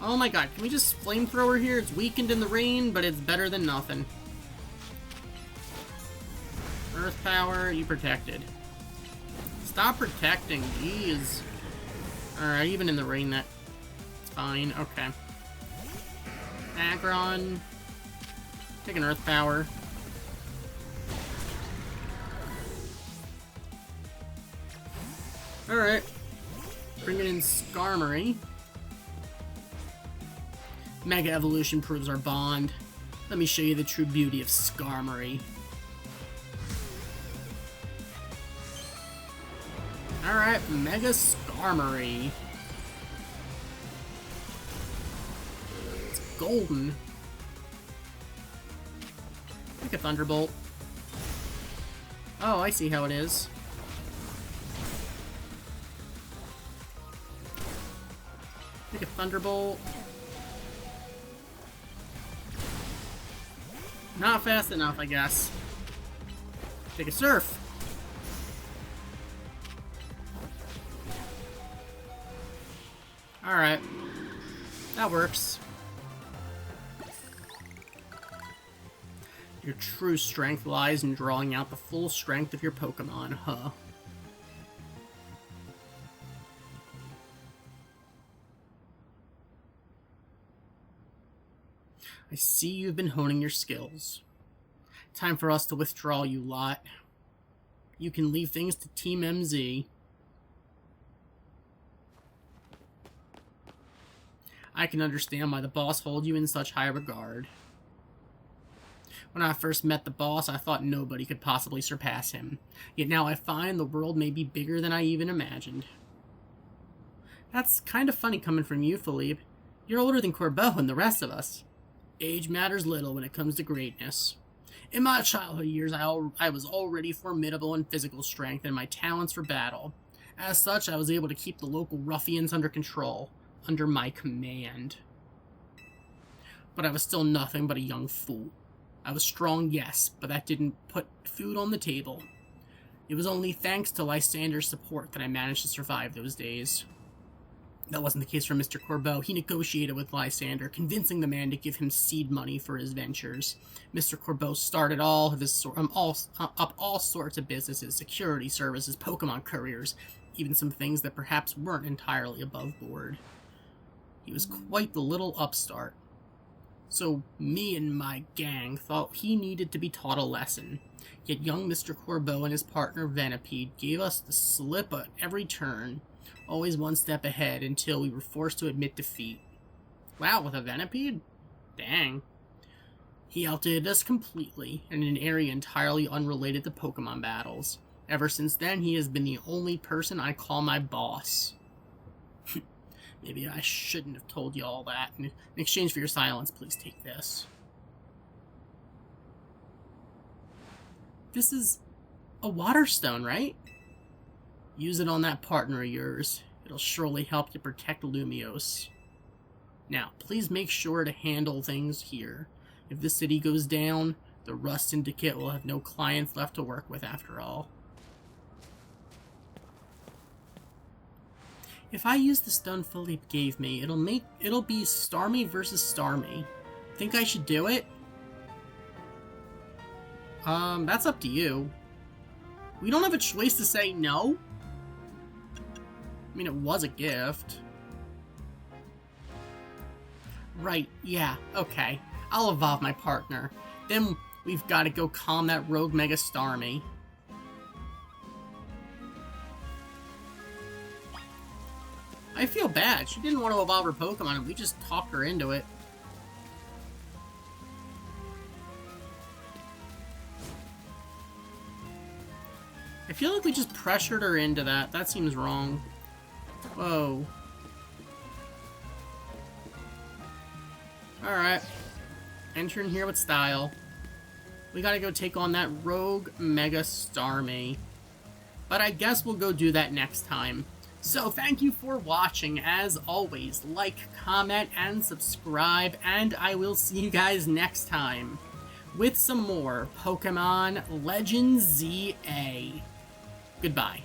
Oh my god, can we just flamethrower here? It's weakened in the rain, but it's better than nothing. Earth power, you protected. Stop protecting, jeez. Alright, even in the rain, that's fine. Okay. Aggron. Take an earth power. Alright. Bringing in Skarmory. Mega Evolution proves our bond. Let me show you the true beauty of Skarmory. Alright, Mega Skarmory. It's golden. Take a Thunderbolt. Oh, I see how it is. Take a Thunderbolt. Not fast enough, I guess. Take a Surf. Alright. That works. Your true strength lies in drawing out the full strength of your Pokemon, huh? I see you've been honing your skills. Time for us to withdraw, you lot. You can leave things to Team MZ. I can understand why the boss holds you in such high regard. When I first met the boss, I thought nobody could possibly surpass him. Yet now I find the world may be bigger than I even imagined. That's kind of funny coming from you, Philippe. You're older than Corbeau and the rest of us. Age matters little when it comes to greatness. In my childhood years, I was already formidable in physical strength and my talents for battle. As such, I was able to keep the local ruffians under control, under my command. But I was still nothing but a young fool. I was strong, yes, but that didn't put food on the table. It was only thanks to Lysander's support that I managed to survive those days. That wasn't the case for Mr. Corbeau. He negotiated with Lysander, convincing the man to give him seed money for his ventures. Mr. Corbeau started up all sorts of businesses, security services, Pokemon couriers, even some things that perhaps weren't entirely above board. He was quite the little upstart. So me and my gang thought he needed to be taught a lesson. Yet young Mr. Corbeau and his partner Venipede gave us the slip at every turn, always one step ahead until we were forced to admit defeat. Wow, with a Venipede? Dang. He outdid us completely, in an area entirely unrelated to Pokemon battles. Ever since then, he has been the only person I call my boss. Maybe I shouldn't have told you all that. In exchange for your silence, please take this. This is a water stone, right? Use it on that partner of yours. It'll surely help you protect Lumiose. Now, please make sure to handle things here. If the city goes down, the Rust Syndicate will have no clients left to work with after all. If I use the stone Philippe gave me, it'll be Starmie versus Starmie. Think I should do it? That's up to you. We don't have a choice to say no? I mean, it was a gift. Right, yeah, okay. I'll evolve my partner. Then we've got to go calm that rogue Mega Starmie. I feel bad. She didn't want to evolve her Pokemon, and we just talked her into it. I feel like we just pressured her into that. That seems wrong. Whoa. Alright. Entering here with style. We gotta go take on that rogue Mega Starmie. But I guess we'll go do that next time. So thank you for watching. As always, like, comment, and subscribe, and I will see you guys next time with some more Pokemon Legends ZA. Goodbye.